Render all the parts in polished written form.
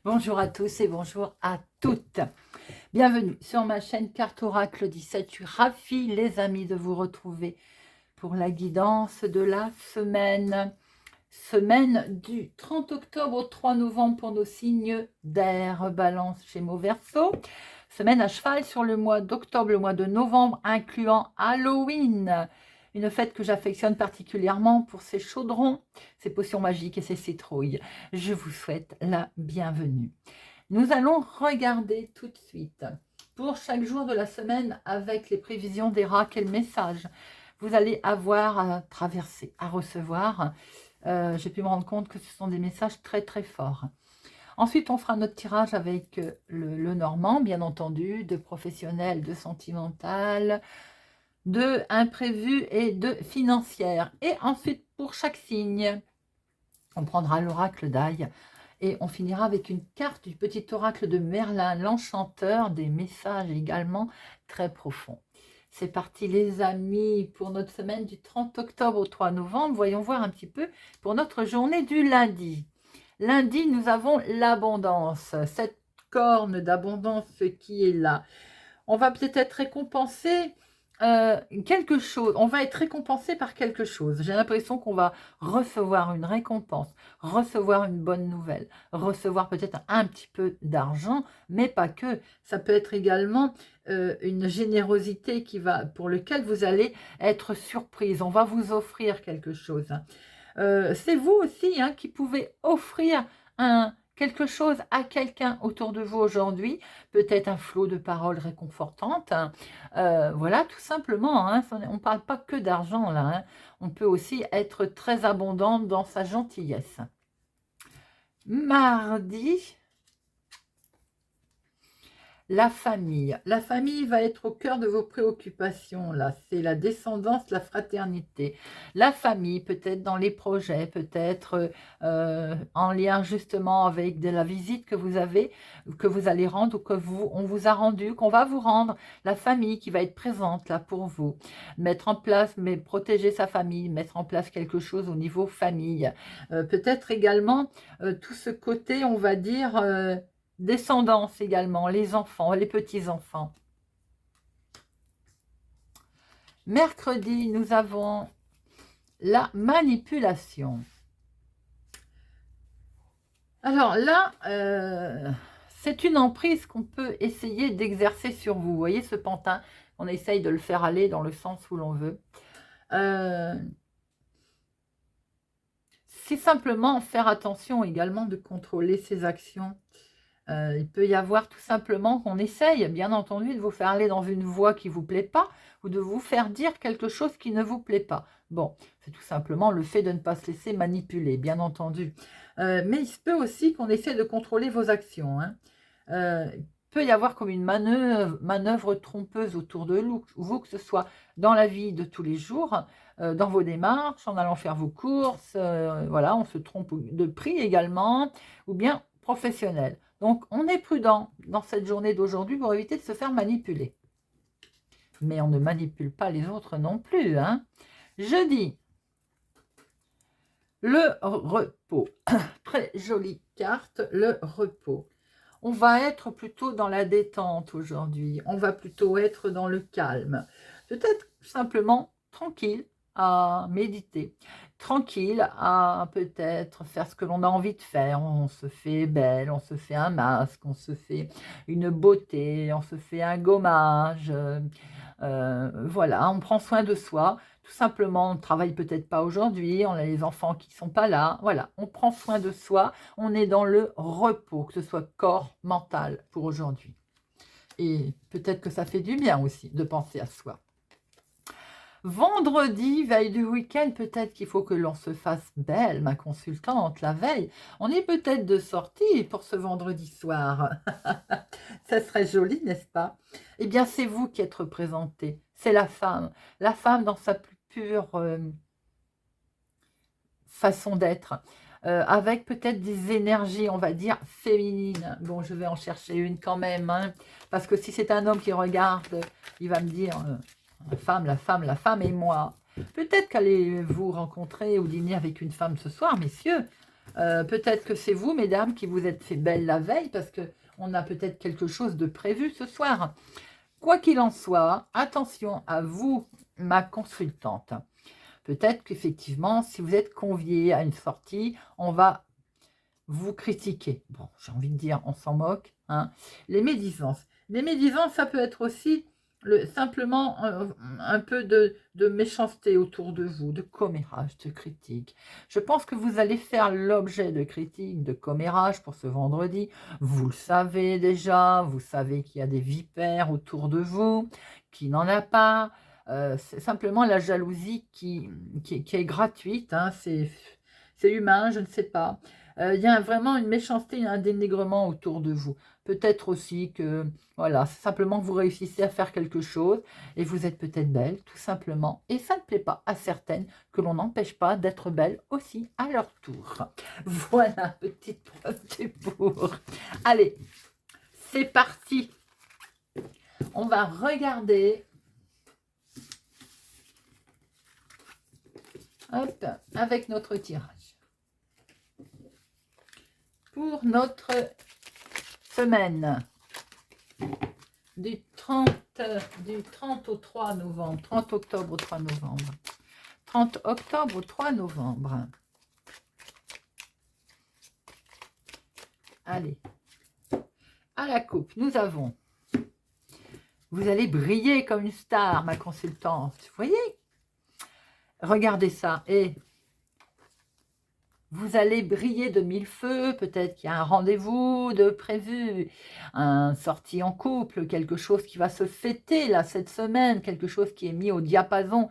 Bonjour à tous et bonjour à toutes. Bienvenue sur ma chaîne Carte Oracle 17. Je suis ravie les amis de vous retrouver pour la guidance de la semaine. Semaine du 30 octobre au 3 novembre pour nos signes d'air, Balance, Gémeaux, Verseau. Semaine à cheval sur le mois d'octobre, le mois de novembre, incluant Halloween. Une fête que j'affectionne particulièrement pour ses chaudrons, ses potions magiques et ses citrouilles. Je vous souhaite la bienvenue. Nous allons regarder tout de suite pour chaque jour de la semaine avec les prévisions des rats, quel message vous allez avoir à traverser, à recevoir. J'ai pu me rendre compte que ce sont des messages très très forts. Ensuite, on fera notre tirage avec le normand, bien entendu, de professionnel, de sentimental, de imprévu et de financière. Et ensuite, pour chaque signe, on prendra l'oracle d'Aille et on finira avec une carte du petit oracle de Merlin, l'enchanteur, des messages également très profonds. C'est parti les amis pour notre semaine du 30 octobre au 3 novembre. Voyons voir un petit peu pour notre journée du lundi. Lundi, nous avons l'abondance, cette corne d'abondance qui est là. On va peut-être être récompensé quelque chose, on va être récompensé par quelque chose. J'ai l'impression qu'on va recevoir une récompense, recevoir une bonne nouvelle, recevoir peut-être un petit peu d'argent, mais pas que. Ça peut être également une générosité pour lequel vous allez être surprise. On va vous offrir quelque chose. C'est vous aussi qui pouvez offrir quelque chose à quelqu'un autour de vous aujourd'hui, peut-être un flot de paroles réconfortantes. Voilà, tout simplement. On ne parle pas que d'argent là. On peut aussi être très abondant dans sa gentillesse. Mardi, la famille. La famille va être au cœur de vos préoccupations, là. C'est la descendance, la fraternité. La famille, peut-être dans les projets, peut-être en lien justement avec de la visite que vous avez, que vous allez rendre ou on vous a rendu, qu'on va vous rendre. La famille qui va être présente là pour vous. Mettre en place, mais protéger sa famille, mettre en place quelque chose au niveau famille. Peut-être également tout ce côté, on va dire... descendance également, les enfants, les petits-enfants. Mercredi, nous avons la manipulation. Alors là, c'est une emprise qu'on peut essayer d'exercer sur vous. Vous voyez ce pantin, on essaye de le faire aller dans le sens où l'on veut. C'est simplement faire attention également de contrôler ses actions. Il peut y avoir tout simplement qu'on essaye, bien entendu, de vous faire aller dans une voie qui ne vous plaît pas ou de vous faire dire quelque chose qui ne vous plaît pas. Bon, c'est tout simplement le fait de ne pas se laisser manipuler, bien entendu. Mais il se peut aussi qu'on essaie de contrôler vos actions. Il peut y avoir comme une manœuvre trompeuse autour de vous, que ce soit dans la vie de tous les jours, dans vos démarches, en allant faire vos courses, voilà, on se trompe de prix également, ou bien professionnel. Donc, on est prudent dans cette journée d'aujourd'hui pour éviter de se faire manipuler. Mais on ne manipule pas les autres non plus. Jeudi, le repos. Très jolie carte, le repos. On va être plutôt dans la détente aujourd'hui. On va plutôt être dans le calme. Peut-être simplement tranquille à méditer. Tranquille à peut-être faire ce que l'on a envie de faire. On se fait belle, on se fait un masque, on se fait une beauté, on se fait un gommage. Voilà, on prend soin de soi. Tout simplement, on ne travaille peut-être pas aujourd'hui, on a les enfants qui ne sont pas là. Voilà, on prend soin de soi, on est dans le repos, que ce soit corps, mental pour aujourd'hui. Et peut-être que ça fait du bien aussi de penser à soi. Vendredi, veille du week-end, peut-être qu'il faut que l'on se fasse belle, ma consultante, la veille. On est peut-être de sortie pour ce vendredi soir. Ça serait joli, n'est-ce pas? Eh bien, c'est vous qui êtes représentée. C'est la femme dans sa plus pure façon d'être. Avec peut-être des énergies, on va dire, féminines. Bon, je vais en chercher une quand même, parce que si c'est un homme qui regarde, il va me dire... la femme et moi. Peut-être qu'allez-vous rencontrer ou dîner avec une femme ce soir, messieurs. Peut-être que c'est vous, mesdames, qui vous êtes fait belle la veille, parce que on a peut-être quelque chose de prévu ce soir. Quoi qu'il en soit, attention à vous, ma consultante. Peut-être qu'effectivement, si vous êtes convié à une sortie, on va vous critiquer. Bon, j'ai envie de dire, on s'en moque. Hein. Les médisances. Les médisances, ça peut être aussi simplement un peu de méchanceté autour de vous, de commérage, de critique. Je pense que vous allez faire l'objet de critiques, de commérage pour ce vendredi. Vous le savez déjà, vous savez qu'il y a des vipères autour de vous, qui n'en a pas. C'est simplement la jalousie qui est gratuite. Hein. C'est humain, je ne sais pas. Il y a vraiment une méchanceté, un dénigrement autour de vous. Peut-être aussi que, voilà, simplement vous réussissez à faire quelque chose et vous êtes peut-être belle, tout simplement. Et ça ne plaît pas à certaines que l'on n'empêche pas d'être belle aussi à leur tour. Voilà, petite preuve du pour. Allez, c'est parti. On va regarder. Hop, avec notre tirage. Pour notre semaine du 30 au 3 novembre, 30 octobre au 3 novembre. 30 octobre au 3 novembre. Allez, à la coupe, nous avons, vous allez briller comme une star, ma consultante, vous voyez? Regardez ça, et vous allez briller de mille feux, peut-être qu'il y a un rendez-vous de prévu, un sortie en couple, quelque chose qui va se fêter là cette semaine, quelque chose qui est mis au diapason.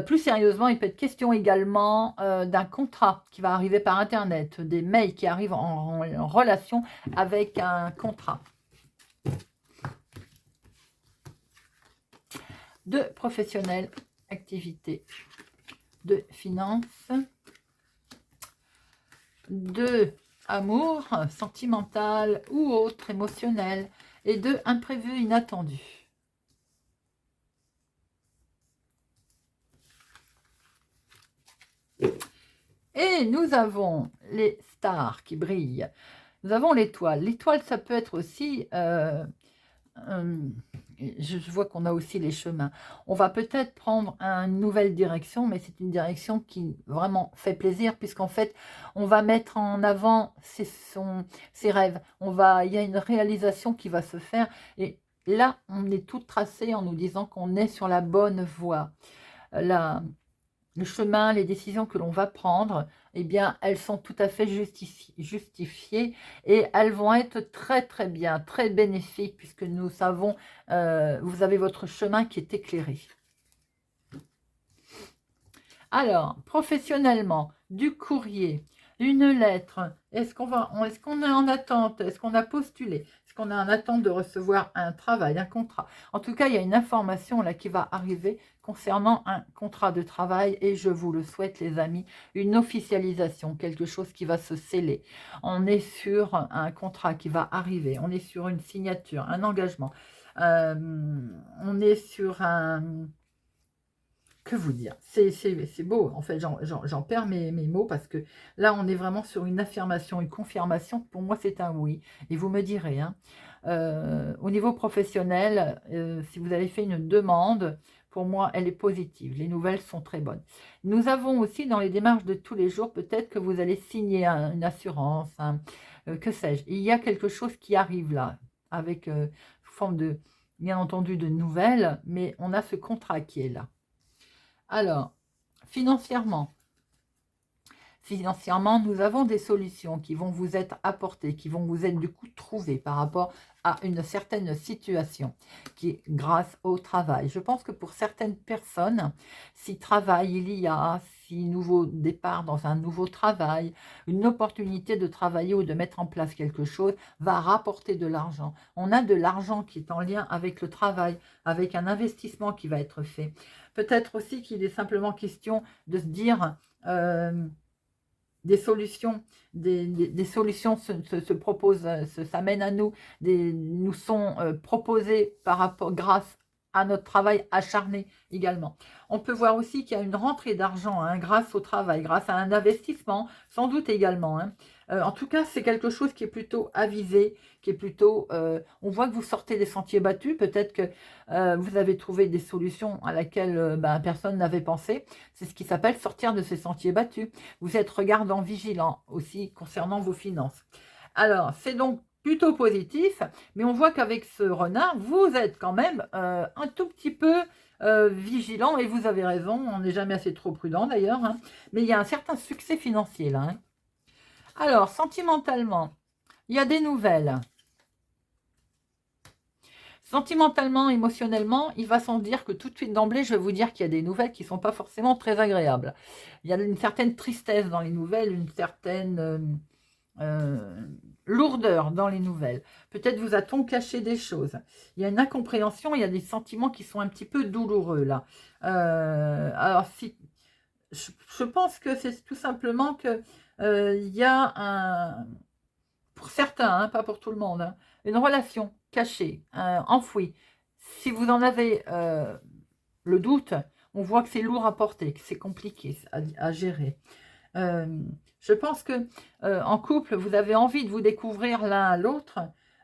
Plus sérieusement, il peut être question également d'un contrat qui va arriver par Internet, des mails qui arrivent en relation avec un contrat. De professionnels, activités, de finances, de amour sentimental ou autre émotionnel et de imprévu inattendu. Et nous avons les stars qui brillent. Nous avons l'étoile. L'étoile, ça peut être aussi... je vois qu'on a aussi les chemins. On va peut-être prendre une nouvelle direction, mais c'est une direction qui vraiment fait plaisir, puisqu'en fait, on va mettre en avant ses rêves. Il y a une réalisation qui va se faire. Et là, on est tout tracé en nous disant qu'on est sur la bonne voie. Le chemin, les décisions que l'on va prendre, eh bien, elles sont tout à fait justifiées et elles vont être très très bien, très bénéfiques puisque nous savons, vous avez votre chemin qui est éclairé. Alors, professionnellement, du courrier, une lettre, est-ce qu'on est en attente? Est-ce qu'on a postulé? Est-ce qu'on est en attente de recevoir un travail, un contrat? En tout cas, il y a une information là qui va arriver concernant un contrat de travail et je vous le souhaite les amis, une officialisation, quelque chose qui va se sceller. On est sur un contrat qui va arriver, on est sur une signature, un engagement, on est sur un... Que vous dire? C'est beau. En fait, j'en perds mes mots parce que là, on est vraiment sur une affirmation, une confirmation. Pour moi, c'est un oui. Et vous me direz, hein, au niveau professionnel, si vous avez fait une demande, pour moi, elle est positive. Les nouvelles sont très bonnes. Nous avons aussi dans les démarches de tous les jours, peut-être que vous allez signer une assurance, que sais-je. Il y a quelque chose qui arrive là, avec sous forme de, bien entendu, de nouvelles, mais on a ce contrat qui est là. Alors, financièrement, nous avons des solutions qui vont vous être apportées, qui vont vous être du coup trouvées par rapport à une certaine situation qui est grâce au travail. Je pense que pour certaines personnes, si travail il y a, si nouveau départ dans un nouveau travail, une opportunité de travailler ou de mettre en place quelque chose va rapporter de l'argent. On a de l'argent qui est en lien avec le travail, avec un investissement qui va être fait. Peut-être aussi qu'il est simplement question de se dire... des solutions, des solutions se proposent, s'amènent à nous, nous sont proposées par rapport, grâce à notre travail acharné également. On peut voir aussi qu'il y a une rentrée d'argent hein, grâce au travail, grâce à un investissement, sans doute également. Hein. En tout cas, c'est quelque chose qui est plutôt avisé, qui est plutôt... on voit que vous sortez des sentiers battus, peut-être que vous avez trouvé des solutions à laquelle personne n'avait pensé. C'est ce qui s'appelle sortir de ces sentiers battus. Vous êtes regardant, vigilant aussi concernant vos finances. Alors, c'est donc plutôt positif, mais on voit qu'avec ce renard, vous êtes quand même un tout petit peu vigilant, et vous avez raison, on n'est jamais assez trop prudent d'ailleurs, hein, mais il y a un certain succès financier là. Hein. Alors, sentimentalement, il y a des nouvelles. Sentimentalement, émotionnellement, il va sans dire que tout de suite d'emblée, je vais vous dire qu'il y a des nouvelles qui ne sont pas forcément très agréables. Il y a une certaine tristesse dans les nouvelles, une certaine... lourdeur dans les nouvelles. Peut-être vous a-t-on caché des choses. Il y a une incompréhension, il y a des sentiments qui sont un petit peu douloureux là. Alors, si, je pense que c'est tout simplement que il y a un, pour certains, hein, pas pour tout le monde, hein, une relation cachée, enfouie. Si vous en avez le doute, on voit que c'est lourd à porter, que c'est compliqué à gérer. Je pense que en couple, vous avez envie de vous découvrir l'un à l'autre,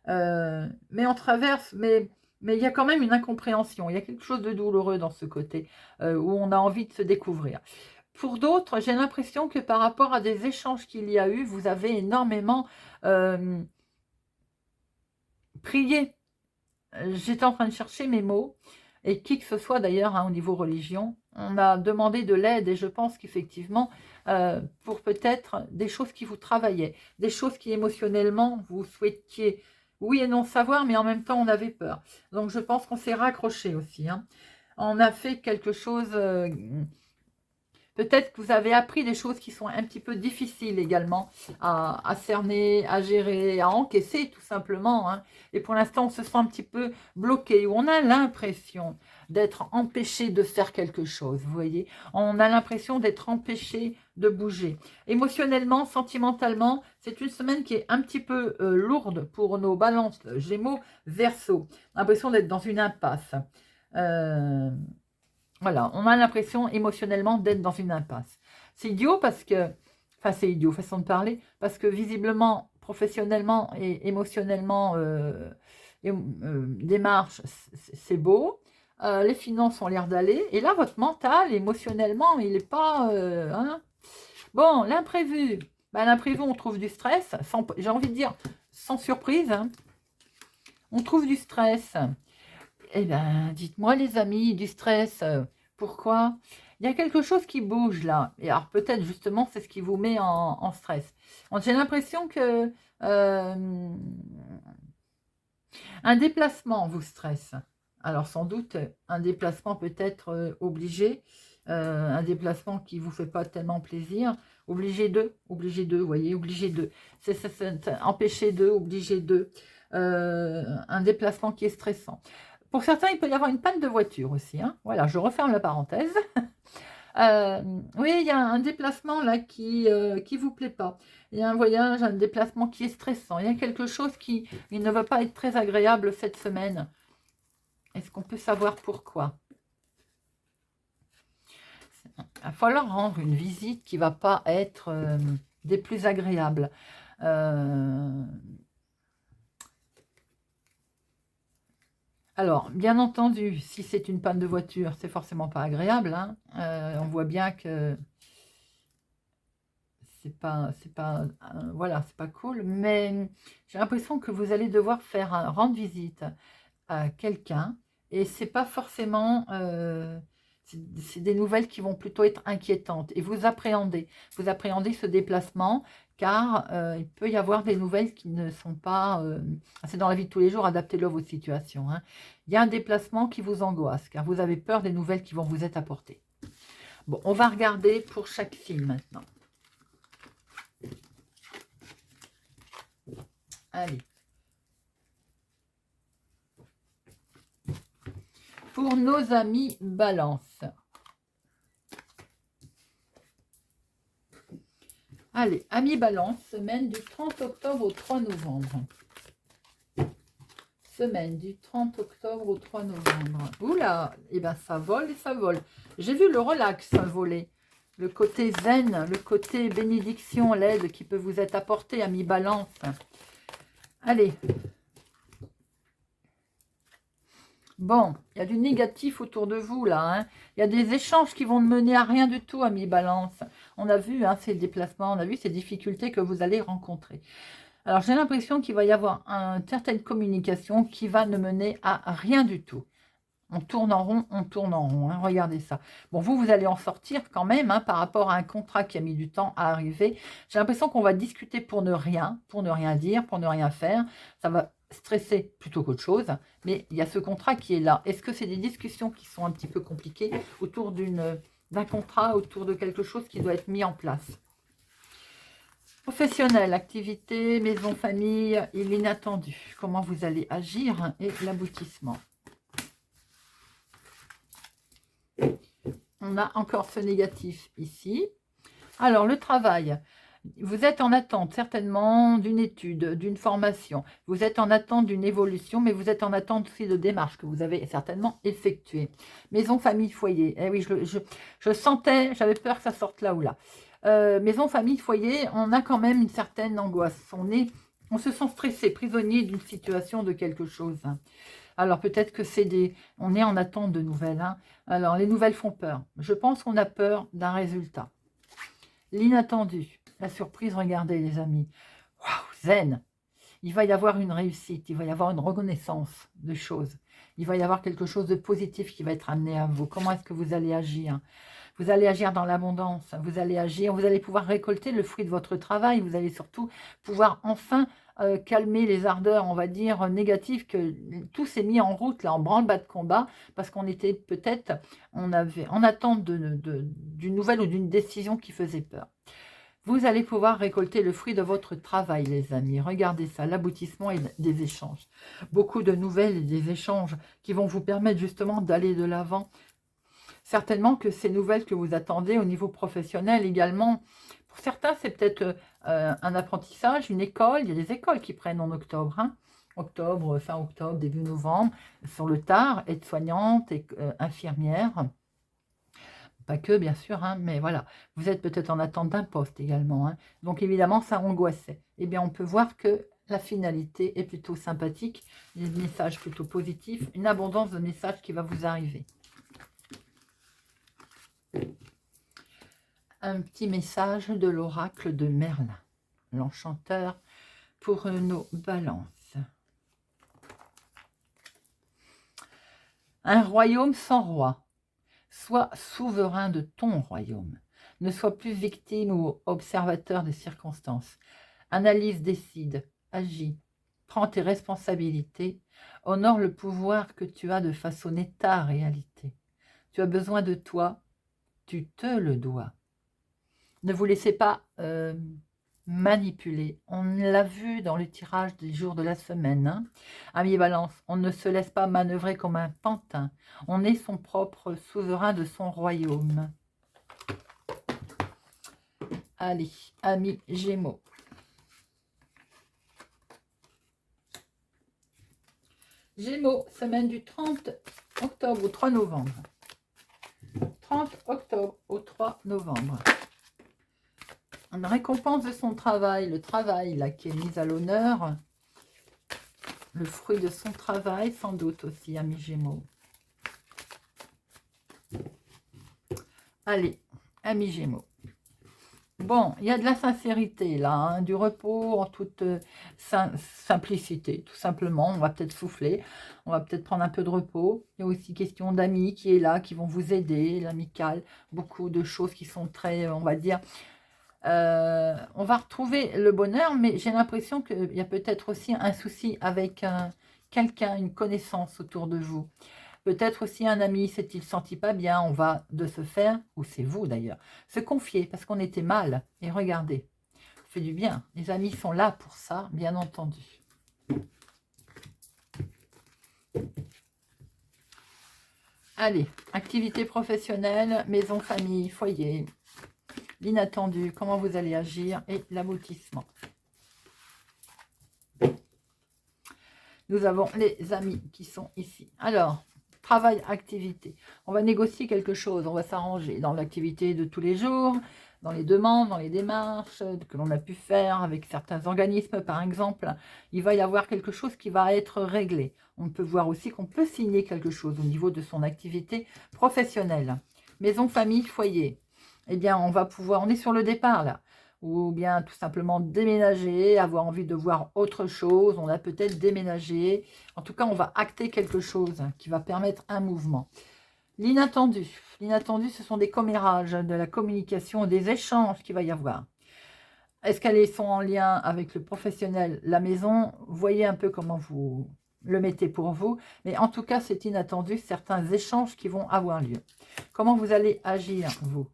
mais on traverse, mais il y a quand même une incompréhension. Il y a quelque chose de douloureux dans ce côté où on a envie de se découvrir. Pour d'autres, j'ai l'impression que par rapport à des échanges qu'il y a eu, vous avez énormément prié. J'étais en train de chercher mes mots, et qui que ce soit d'ailleurs hein, au niveau religion, on a demandé de l'aide, et je pense qu'effectivement, pour peut-être des choses qui vous travaillaient, des choses qui émotionnellement vous souhaitiez, oui et non savoir, mais en même temps on avait peur. Donc je pense qu'on s'est raccroché aussi. Hein. On a fait quelque chose... Peut-être que vous avez appris des choses qui sont un petit peu difficiles également à cerner, à gérer, à encaisser tout simplement. Hein. Et pour l'instant, on se sent un petit peu bloqué, ou on a l'impression d'être empêché de faire quelque chose, vous voyez. On a l'impression d'être empêché de bouger. Émotionnellement, sentimentalement, c'est une semaine qui est un petit peu lourde pour nos balances Gémeaux, Verseau. L'impression d'être dans une impasse. Voilà, on a l'impression émotionnellement d'être dans une impasse. C'est idiot parce que, enfin c'est idiot, façon de parler, parce que visiblement, professionnellement et émotionnellement, démarche, c'est beau. Les finances ont l'air d'aller. Et là, votre mental, émotionnellement, il n'est pas... hein. Bon, l'imprévu. Ben, l'imprévu, on trouve du stress, j'ai envie de dire, sans surprise. Hein. On trouve du stress. Eh bien, dites-moi les amis, du stress, pourquoi? Il y a quelque chose qui bouge là. Et alors peut-être justement, c'est ce qui vous met en stress. J'ai l'impression que un déplacement vous stresse. Alors sans doute, un déplacement peut-être obligé, un déplacement qui ne vous fait pas tellement plaisir. Obligé de, vous voyez, obligé de. C'est empêcher de, obligé de. Un déplacement qui est stressant. Pour certains, il peut y avoir une panne de voiture aussi. Hein. Voilà, je referme la parenthèse. Oui, il y a un déplacement là qui vous plaît pas. Il y a un voyage, un déplacement qui est stressant. Il y a quelque chose qui ne va pas être très agréable cette semaine. Est-ce qu'on peut savoir pourquoi? Il va falloir rendre une visite qui ne va pas être des plus agréables. Alors, bien entendu, si c'est une panne de voiture, c'est forcément pas agréable. Hein. On voit bien que voilà, c'est pas cool. Mais j'ai l'impression que vous allez devoir rendre visite à quelqu'un, et c'est pas forcément... c'est des nouvelles qui vont plutôt être inquiétantes, et vous appréhendez ce déplacement, car il peut y avoir des nouvelles qui ne sont pas... c'est dans la vie de tous les jours, adaptez-le à votre situation. Hein. Il y a un déplacement qui vous angoisse, car vous avez peur des nouvelles qui vont vous être apportées. Bon, on va regarder pour chaque signe maintenant. Allez. Pour nos amis Balance. Allez, amis Balance, semaine du 30 octobre au 3 novembre. semaine du 30 octobre au 3 novembre. Oula, et bien ça vole et ça vole. J'ai vu le relax voler. Le côté zen, le côté bénédiction, l'aide qui peut vous être apportée à mi-balance. Allez. Bon, il y a du négatif autour de vous, là. Hein. Il y a des échanges qui vont ne mener à rien du tout à mi-balance. On a vu hein, ces déplacements, on a vu ces difficultés que vous allez rencontrer. Alors, j'ai l'impression qu'il va y avoir une certaine communication qui va ne mener à rien du tout. On tourne en rond, on tourne en rond. Hein, regardez ça. Bon, vous allez en sortir quand même hein, par rapport à un contrat qui a mis du temps à arriver. J'ai l'impression qu'on va discuter pour ne rien dire, pour ne rien faire. Ça va stresser plutôt qu'autre chose. Mais il y a ce contrat qui est là. Est-ce que c'est des discussions qui sont un petit peu compliquées autour d'un contrat, autour de quelque chose qui doit être mis en place? Professionnel, activité, maison, famille et l'inattendu. Comment vous allez agir et l'aboutissement. On a encore ce négatif ici. Alors, le travail. Vous êtes en attente certainement d'une étude, d'une formation. Vous êtes en attente d'une évolution, mais vous êtes en attente aussi de démarches que vous avez certainement effectuées. Maison, famille, foyer. Eh oui, je sentais, j'avais peur que ça sorte là ou là. Maison, famille, foyer, on a quand même une certaine angoisse. On se sent stressé, prisonnier d'une situation, de quelque chose. Alors peut-être que on est en attente de nouvelles. Hein. Alors les nouvelles font peur. Je pense qu'on a peur d'un résultat. L'inattendu, la surprise, regardez les amis. Waouh, zen. Il va y avoir une réussite, il va y avoir une reconnaissance de choses. Il va y avoir quelque chose de positif qui va être amené à vous. Comment est-ce que vous allez agir ? Vous allez agir dans l'abondance, vous allez pouvoir récolter le fruit de votre travail, vous allez surtout pouvoir enfin calmer les ardeurs, on va dire, négatives, que tout s'est mis en route, là, en branle-bas de combat, parce qu'on était peut-être, on avait en attente d'une nouvelle ou d'une décision qui faisait peur. Vous allez pouvoir récolter le fruit de votre travail, les amis. Regardez ça, l'aboutissement et des échanges. Beaucoup de nouvelles et des échanges qui vont vous permettre justement d'aller de l'avant. Certainement que ces nouvelles que vous attendez au niveau professionnel également, pour certains, c'est peut-être un apprentissage, une école. Il y a des écoles qui prennent en octobre. Hein. Octobre, fin octobre, début novembre, sur le tard, aide-soignante, infirmière. Pas que, bien sûr, hein, mais voilà. Vous êtes peut-être en attente d'un poste également. Hein. Donc, évidemment, ça angoissait. Eh bien, on peut voir que la finalité est plutôt sympathique, des messages plutôt positifs, une abondance de messages qui va vous arriver. Un petit message de l'oracle de Merlin, l'enchanteur, pour nos balances. Un royaume sans roi. Sois souverain de ton royaume. Ne sois plus victime ou observateur des circonstances. Analyse, décide, agis. Prends tes responsabilités. Honore le pouvoir que tu as de façonner ta réalité. Tu as besoin de toi. Tu te le dois. Ne vous laissez pas manipuler. On l'a vu dans le tirage des jours de la semaine. Hein. Ami Balance, on ne se laisse pas manœuvrer comme un pantin. On est son propre souverain de son royaume. Allez, amis Gémeaux. Gémeaux, semaine du 30 octobre au 3 novembre. 30 octobre au 3 novembre. Une récompense de son travail, le travail là qui est mis à l'honneur. Le fruit de son travail, sans doute aussi, amis Gémeaux. Allez, amis Gémeaux. Bon, il y a de la sincérité là, hein, du repos en toute simplicité, tout simplement. On va peut-être souffler, on va peut-être prendre un peu de repos. Il y a aussi question d'amis qui est là, qui vont vous aider, l'amical. Beaucoup de choses qui sont très, on va dire... on va retrouver le bonheur, mais j'ai l'impression qu'il y a peut-être aussi un souci avec quelqu'un, une connaissance autour de vous. Peut-être aussi un ami s'est-il senti pas bien, on va de se faire, ou c'est vous d'ailleurs, se confier parce qu'on était mal. Et regardez, ça fait du bien. Les amis sont là pour ça, bien entendu. Allez, activité professionnelle, maison, famille, foyer, l'inattendu, comment vous allez agir et l'aboutissement. Nous avons les amis qui sont ici. Alors, travail, activité. On va négocier quelque chose, on va s'arranger dans l'activité de tous les jours, dans les demandes, dans les démarches que l'on a pu faire avec certains organismes, par exemple. Il va y avoir quelque chose qui va être réglé. On peut voir aussi qu'on peut signer quelque chose au niveau de son activité professionnelle. Maison, famille, foyer. Eh bien, on est sur le départ là. Ou bien tout simplement déménager, avoir envie de voir autre chose. On a peut-être déménagé. En tout cas, on va acter quelque chose qui va permettre un mouvement. L'inattendu. L'inattendu, ce sont des commérages, de la communication, des échanges qu'il va y avoir. Est-ce qu'elles sont en lien avec le professionnel, la maison? Voyez un peu comment vous le mettez pour vous. Mais en tout cas, c'est inattendu, certains échanges qui vont avoir lieu. Comment vous allez agir, vous?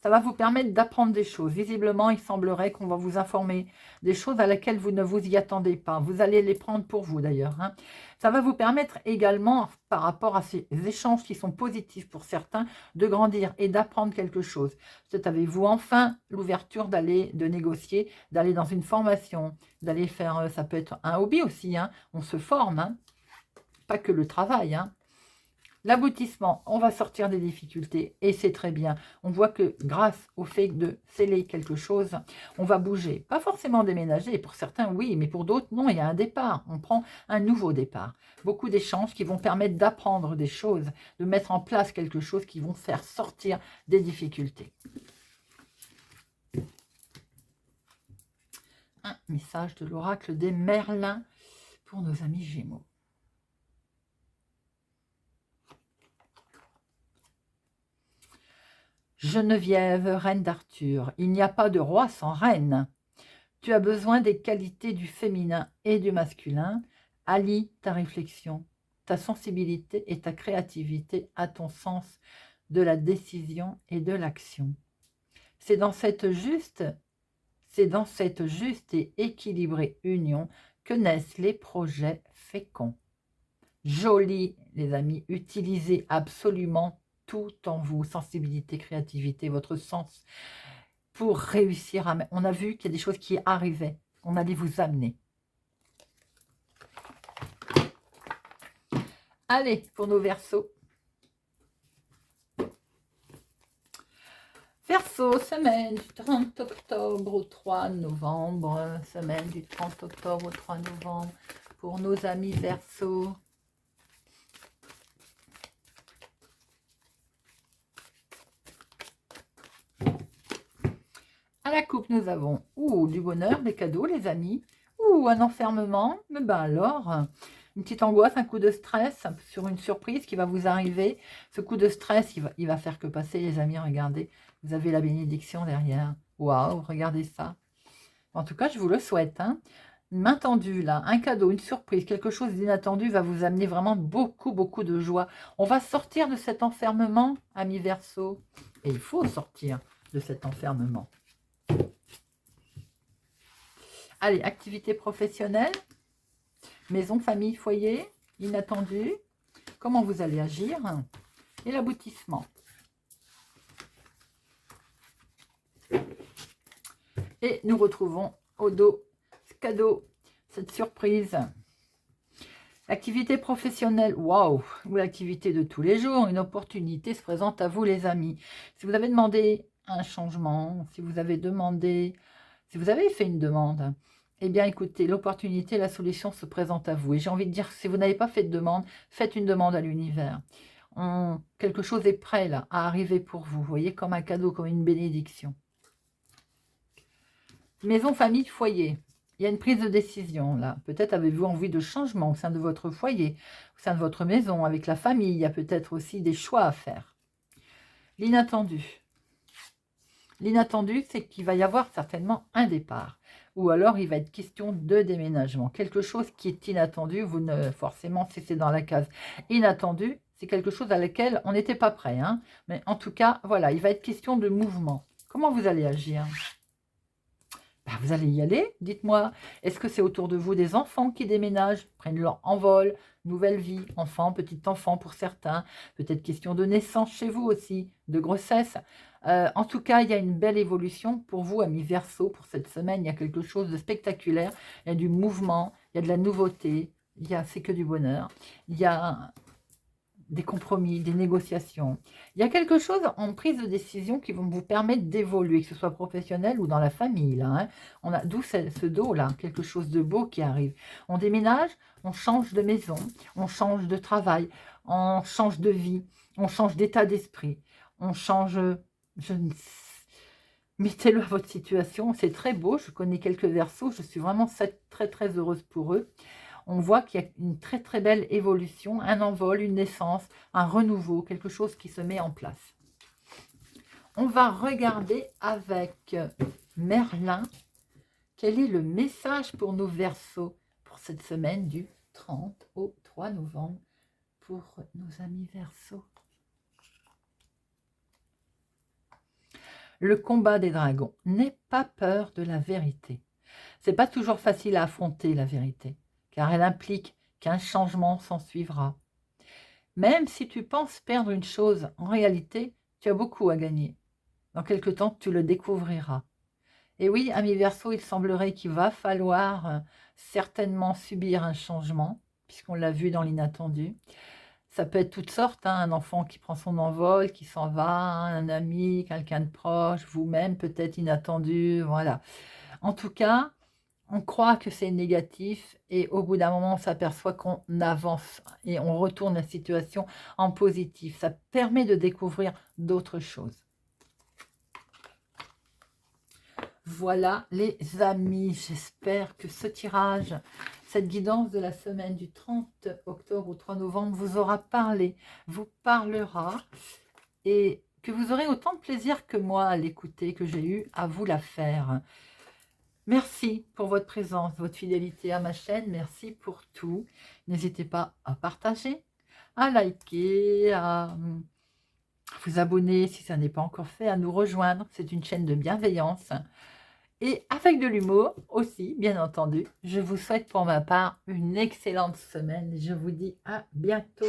Ça va vous permettre d'apprendre des choses. Visiblement, il semblerait qu'on va vous informer des choses à laquelle vous ne vous y attendez pas. Vous allez les prendre pour vous d'ailleurs. Hein. Ça va vous permettre également, par rapport à ces échanges qui sont positifs pour certains, de grandir et d'apprendre quelque chose. Peut-être avez-vous enfin l'ouverture de négocier, d'aller dans une formation, d'aller faire, ça peut être un hobby aussi. Hein. On se forme, hein. Pas que le travail, hein. L'aboutissement, on va sortir des difficultés et c'est très bien. On voit que grâce au fait de sceller quelque chose, on va bouger. Pas forcément déménager, pour certains oui, mais pour d'autres non, il y a un départ. On prend un nouveau départ. Beaucoup d'échanges qui vont permettre d'apprendre des choses, de mettre en place quelque chose qui vont faire sortir des difficultés. Un message de l'oracle des Merlins pour nos amis Gémeaux. Geneviève, reine d'Arthur, il n'y a pas de roi sans reine. Tu as besoin des qualités du féminin et du masculin. Allie ta réflexion, ta sensibilité et ta créativité à ton sens de la décision et de l'action. C'est dans cette juste et équilibrée union que naissent les projets féconds. Joli, les amis, utilisez absolument tout en vous, sensibilité, créativité, votre sens, pour réussir à... On a vu qu'il y a des choses qui arrivaient, on allait vous amener. Allez, pour nos Verseaux. Verseau, semaine du 30 octobre au 3 novembre, semaine du 30 octobre au 3 novembre, pour nos amis Verseaux. À la coupe, nous avons du bonheur, des cadeaux, les amis, un enfermement, mais ben alors, une petite angoisse, un coup de stress sur une surprise qui va vous arriver. Ce coup de stress, il va faire que passer, les amis, regardez, vous avez la bénédiction derrière. Waouh, regardez ça. En tout cas, je vous le souhaite. Hein. Une main tendue, là, un cadeau, une surprise, quelque chose d'inattendu va vous amener vraiment beaucoup, beaucoup de joie. On va sortir de cet enfermement, amis Verseau, et il faut sortir de cet enfermement. Allez, activité professionnelle, maison, famille, foyer, inattendu. Comment vous allez agir? Et l'aboutissement. Et nous retrouvons au dos ce cadeau, cette surprise. Activité professionnelle, waouh, ou l'activité de tous les jours, une opportunité se présente à vous, les amis. Si vous avez demandé un changement, si vous avez fait une demande, eh bien écoutez, l'opportunité, la solution se présente à vous. Et j'ai envie de dire, si vous n'avez pas fait de demande, faites une demande à l'univers. Quelque chose est prêt là, à arriver pour vous. Vous voyez, comme un cadeau, comme une bénédiction. Maison, famille, foyer. Il y a une prise de décision là. Peut-être avez-vous envie de changement au sein de votre foyer, au sein de votre maison, avec la famille. Il y a peut-être aussi des choix à faire. L'inattendu. L'inattendu, c'est qu'il va y avoir certainement un départ. Ou alors, il va être question de déménagement. Quelque chose qui est inattendu, vous ne forcément, si c'est dans la case inattendu, c'est quelque chose à laquelle on n'était pas prêt. Hein. Mais en tout cas, voilà, il va être question de mouvement. Comment vous allez agir ? Vous allez y aller, dites-moi. Est-ce que c'est autour de vous des enfants qui déménagent, prennent leur envol, nouvelle vie, enfant, petit enfant pour certains, peut-être question de naissance chez vous aussi, de grossesse. En tout cas, il y a une belle évolution pour vous, amis Verseau, pour cette semaine. Il y a quelque chose de spectaculaire, il y a du mouvement, il y a de la nouveauté. c'est que du bonheur. Il y a des compromis, des négociations. Il y a quelque chose en prise de décision qui vont vous permettre d'évoluer, que ce soit professionnel ou dans la famille. Là, hein. On a d'où ce dos-là, quelque chose de beau qui arrive. On déménage, on change de maison, on change de travail, on change de vie, on change d'état d'esprit, on change... Je ne Mettez-le à votre situation, c'est très beau. Je connais quelques Verseaux, je suis vraiment très très heureuse pour eux. On voit qu'il y a une très très belle évolution, un envol, une naissance, un renouveau, quelque chose qui se met en place. On va regarder avec Merlin quel est le message pour nos Verseaux pour cette semaine du 30 au 3 novembre pour nos amis Verseaux. Le combat des dragons. N'aie pas peur de la vérité. C'est pas toujours facile à affronter la vérité, car elle implique qu'un changement s'en suivra. Même si tu penses perdre une chose, en réalité, tu as beaucoup à gagner. Dans quelque temps, tu le découvriras. Et oui, ami Verseau, il semblerait qu'il va falloir certainement subir un changement, puisqu'on l'a vu dans l'inattendu. Ça peut être toutes sortes, hein, un enfant qui prend son envol, qui s'en va, hein, un ami, quelqu'un de proche, vous-même peut-être inattendu, voilà. En tout cas, on croit que c'est négatif et au bout d'un moment, on s'aperçoit qu'on avance et on retourne la situation en positif. Ça permet de découvrir d'autres choses. Voilà les amis, j'espère que ce tirage, cette guidance de la semaine du 30 octobre au 3 novembre vous aura parlé, vous parlera et que vous aurez autant de plaisir que moi à l'écouter, que j'ai eu à vous la faire. Merci pour votre présence, votre fidélité à ma chaîne, merci pour tout. N'hésitez pas à partager, à liker, à vous abonner si ça n'est pas encore fait, à nous rejoindre. C'est une chaîne de bienveillance. Et avec de l'humour aussi, bien entendu. Je vous souhaite pour ma part une excellente semaine. Je vous dis à bientôt.